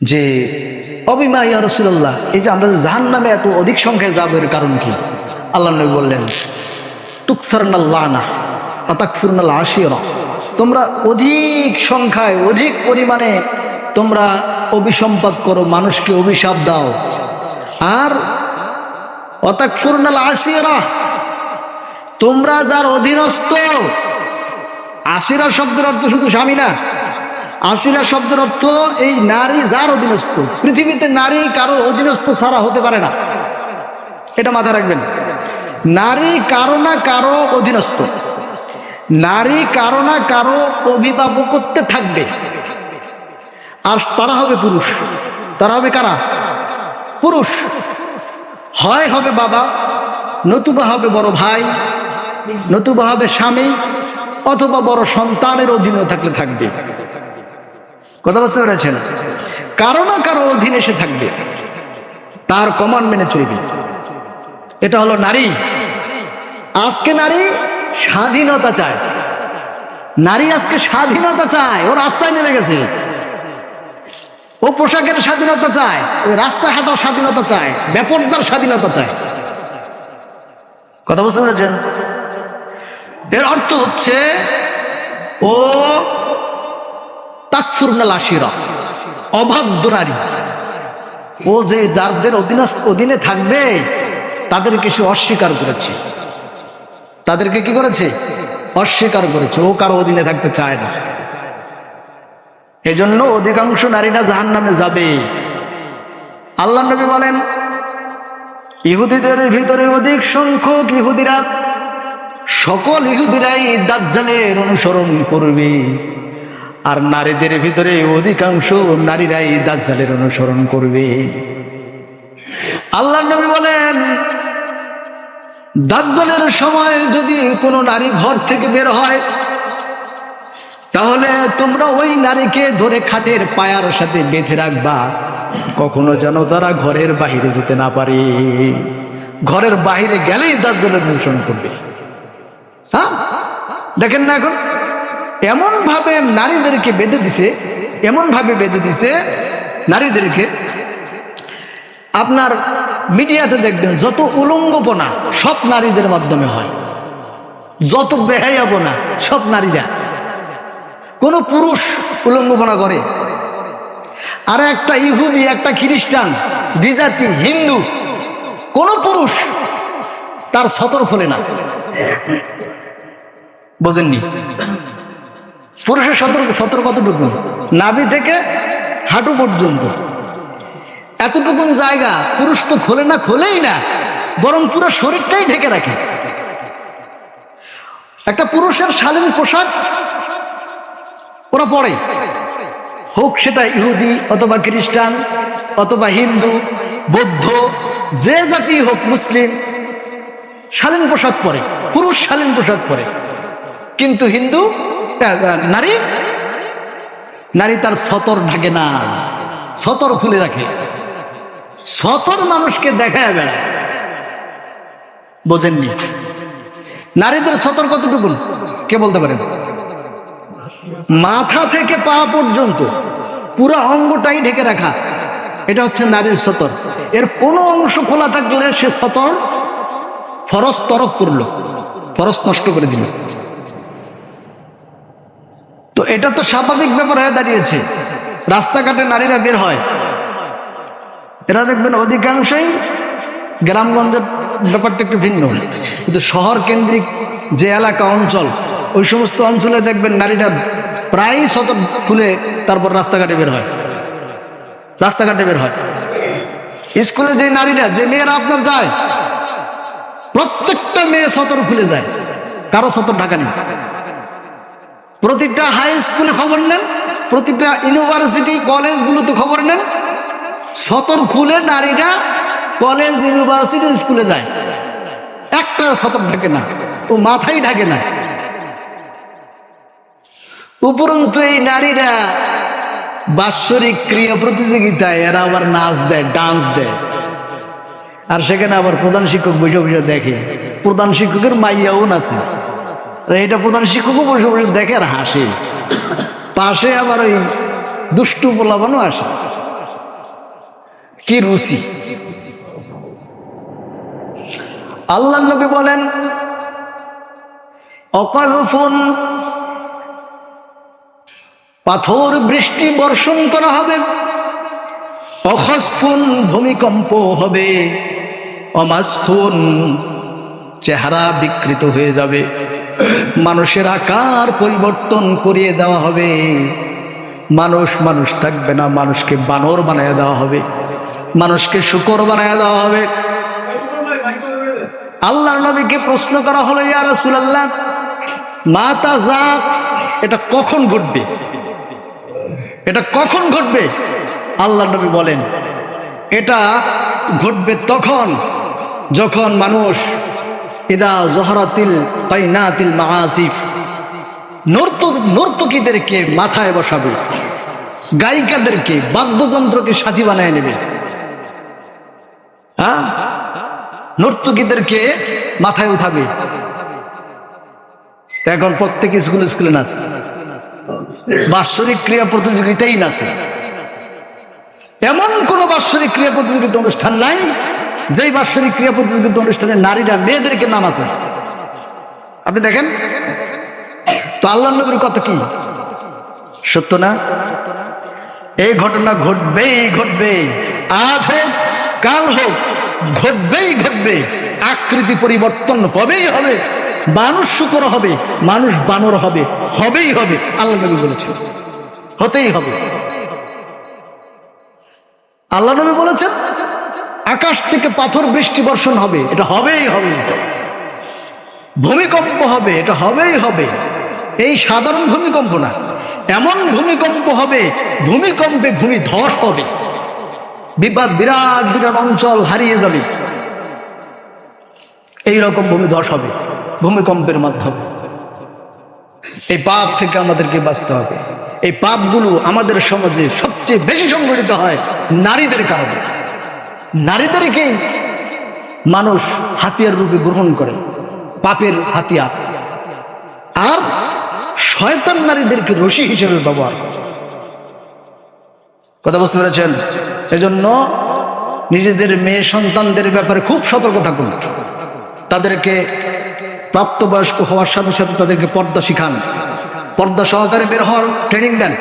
যে অবিমা ইয়া রাসূলুল্লাহ, এই যে আমরা জাহান্নামে এত অধিক সংখ্যায় যাবো এর কারণ কি? আল্লাহ নবী বললেন, তুকসারনাল লানা ওয়া তাকফুরনাল আশিরা, তোমরা অধিক সংখ্যায় অধিক পরিমাণে তোমরা অভিসম্পাদ করো, মানুষকে অভিশাপ দাও, আর ওয়া তাকফুরনাল আশিরা, তোমরা যার অধীনস্থ, আশিরা শব্দের অর্থ শুধু স্বামী না, আশিরা শব্দের অর্থ এই নারী যার অধীনস্থ। পৃথিবীতে নারী কারো অধীনস্থ ছাড়া হতে পারে না, এটা মাথায় রাখবেন। নারী কারো না কারো অধীনস্থ, নারী কারো না কারো অভিভাবকত্বে থাকবে, আর তারা হবে পুরুষ। তারা হবে কারা? পুরুষ। হয় হবে বাবা, নতুবা হবে বড় ভাই, নতুবা হবে স্বামী, অথবা বড় সন্তানের অধীনে থাকলে থাকবে। কথা বুঝতে পেরেছেন? কারো না কারো অধীনে সে থাকবে, তার কমান্ড মেনে চলবে। এটা হলো নারী। আজকে নারী স্বাধীনতা চায়, নারী আজকে স্বাধীনতা চায়, ও রাস্তায় নেমে গেছে। ও পোশাকের স্বাধীনতা চায়, ওই রাস্তায় হাঁটার স্বাধীনতা চায়, বেপরদার স্বাধীনতা চায়। কথা বুঝতে পেরেছেন? এর অর্থ হচ্ছে ও তাকফুরনাল আশিরা, অবাধ্য নারী। ও যে যাদের অধীনে থাকবে তাদেরকে সে অস্বীকার করেছে, তাদেরকে কি করেছে? অস্বীকার করেছে। ও কারো অধীনে থাকতে চায় না। এজন্য অধিকাংশ নারীরা জাহান্নামে যাবে। আল্লাহ নবী বলেন, ইহুদিদের ভিতরে অধিক সংখ্যক ইহুদিরা, সকল ইহুদিরাই দাজ্জালের অনুসরণ করবে, আর নারীদের ভিতরে অধিকাংশ নারীরাই দাজ্জালের অনুসরণ করবে। আল্লাহ নবী বলেন, দাজ্জালের সময় যদি কোনো নারী ঘর থেকে বের হয়, তাহলে তোমরা ওই নারীকে ধরে খাটের পায়ার সাথে বেঁধে রাখবা, কখনো যেন তারা ঘরের বাহিরে যেতে না পারে। ঘরের বাহিরে গেলেই দাজ্জালের অনুসরণ করবে। হ্যাঁ, দেখেন না এখন এমন ভাবে নারীদেরকে বেঁধে দিছে, এমন ভাবে বেঁধে দিছে নারীদেরকে। আপনার মিডিয়াতে দেখবেন যত উলঙ্গপনা সব নারীদের মাধ্যমে হয়, যত বেহায়াপনা সব নারীরা। কোন পুরুষ উলঙ্গপনা করে, আর একটা ইহুদি, একটা খ্রিস্টান, বিজাতি, হিন্দু, কোন পুরুষ তার সতর খোলে না। বোঝেননি? পুরুষের সতর কতটুকু? নাভি থেকে হাঁটু পর্যন্ত, এতটুকু জায়গা পুরুষ তো খোলে না, খোলেই না, বরং পুরো শরীরটাই ঢেকে রাখে। একটা পুরুষের শালীন পোশাক ওরা পরে, হোক সেটা ইহুদি অথবা খ্রিস্টান অথবা হিন্দু, বৌদ্ধ, যে জাতি হোক, মুসলিম, শালীন পোশাক পরে, পুরুষ শালীন পোশাক পরে। কিন্তু হিন্দু নারী, নারী তার সতর ঢাকে না, সতর খুলে রাখে, সতর মানুষকে দেখায় বেড়ায়। বোঝেননি? নারীদের সতর কতটুকু কে বলতে পারেন? মাথা থেকে পা পর্যন্ত পুরো অঙ্গটাই ঢেকে রাখা, এটা হচ্ছে নারীর সতর। এর কোনো অংশ খোলা থাকলে সে সতর ফরজ তরক করলো, ফরজ নষ্ট করে দিল। তো এটা তো স্বাভাবিক ব্যাপার হয়ে দাঁড়িয়েছে। রাস্তাঘাটে নারীরা বের হয়, এরা দেখবেন অধিকাংশই, গ্রামগঞ্জের ব্যাপারটা একটু ভিন্ন, কিন্তু শহর কেন্দ্রিক যে এলাকা অঞ্চল, ওই সমস্ত অঞ্চলে দেখবেন নারীরা প্রায় সতর খুলে তারপর রাস্তাঘাটে বের হয়, রাস্তাঘাটে বের হয়। স্কুলে যে নারীরা, যে মেয়েরা আপনার যায়, প্রত্যেকটা মেয়ে সতর খুলে যায়, কারো সতর ঢাকা নেই। প্রতিটা হাই স্কুলে খবর নেন, প্রতিটা ইউনিভার্সিটি কলেজগুলোতে খবর নেন, সতর খুলে নারীরা কলেজ, ইউনিভার্সিটি, স্কুলে যায়, একটা সতর ঢাকে না, ও মাথায় ঢাকে না। উপরন্তু এই নারীরা বাৎসরিক ক্রীড়া প্রতিযোগিতায় এরা আবার নাচ দেয়, ডান্স দেয়, আর সেখানে আবার প্রধান শিক্ষক বসে বসে দেখে। প্রধান শিক্ষকের মাইয়াও নাচে, এটা প্রধান শিক্ষকও বসে বসে দেখে আর হাসে। পাশে আবার ওই দুষ্টু পোলাপানও আসে, কি রুচি। আল্লাহ নবী বলেন অকালফুন, পাথর বৃষ্টি বর্ষণ করা হবে, অখসফুন ভূমিকম্প হবে, অমাসফুন চেহারা বিকৃত হয়ে যাবে, মানুষের আকার পরিবর্তন করিয়ে দেওয়া হবে, মানুষ থাকবে না, মানুষকে বানর বানায় দেওয়া হবে, মানুষকে শূকর বানায় দেওয়া হবে। আল্লাহর নবীকে প্রশ্ন করা হলো, ইয়া রাসূলুল্লাহ মাতা যাক, এটা কখন ঘটবে, এটা কখন ঘটবে? আল্লাহর নবী বলেন এটা ঘটবে তখন যখন মানুষ ইদা জহরাতিল কাইনাতিল মাআসিফ, নর্তকীদেরকে মাথায় বসাবে, গায়িকাদেরকে বাদ্যযন্ত্রকে সাথী বানায় নেবে, হ্যাঁ, নর্তকীদেরকে মাথায় উঠাবে। এখন প্রত্যেক স্কুলে নাচে, বাৎসরিক ক্রীড়া প্রতিযোগিতাই নাচে। এমন কোন বাৎসরিক ক্রীড়া প্রতিযোগিতা অনুষ্ঠান নাই যেই বাৎসরিক ক্রীড়া প্রতিযোগিতা অনুষ্ঠানে নারীরা মেয়েদেরকে নামাছে। আপনি দেখেন তো, আল্লাহর নবীর কথা কি সত্য না? এই ঘটনা ঘটবেই ঘটবে, আজ হোক কাল হোক, ঘটবেই ঘটবে। আকৃতি পরিবর্তন হবেই হবে, মানুষ শূকর হবে, মানুষ বানর হবে, হবেই হবে। আল্লাহ নবী বলেছেন হতেই হবে। আল্লাহ নবী বলেছেন আকাশ থেকে পাথর বৃষ্টি বর্ষণ হবে, এটা হবেই হবে। ভূমিকম্প হবে, এটা হবেই হবে। এই সাধারণ ভূমিকম্প না, এমন ভূমিকম্প হবে, ভূমিকম্পে ভূমি ধস হবে, বিরাট বিরাট অঞ্চল হারিয়ে যাবে। এইরকম ভূমি ধস হবে ভূমিকম্পের মাধ্যমে। এই পাপ থেকে আমাদেরকে বাঁচতে হবে। এই পাপগুলো আমাদের সমাজে সবচেয়ে বেশি সংঘটিত হয় নারীদের কারণে। নারীদেরকেই মানুষ হাতিয়ার রূপে গ্রহণ করে, পাপের হাতিয়ার। আর শয়তান নারীদেরকে রশি হিসেবে ব্যবহার করে। কথা বুঝতে পেরেছেন? এজন্য নিজেদের মেয়ে সন্তানদের ব্যাপারে খুব সতর্ক থাকুন। তাদেরকে প্রাপ্তবয়স্ক হওয়ার সাথে সাথে তাদেরকে পর্দা শিখান, পর্দা সহকারে বের হওয়ার ট্রেনিং দেন।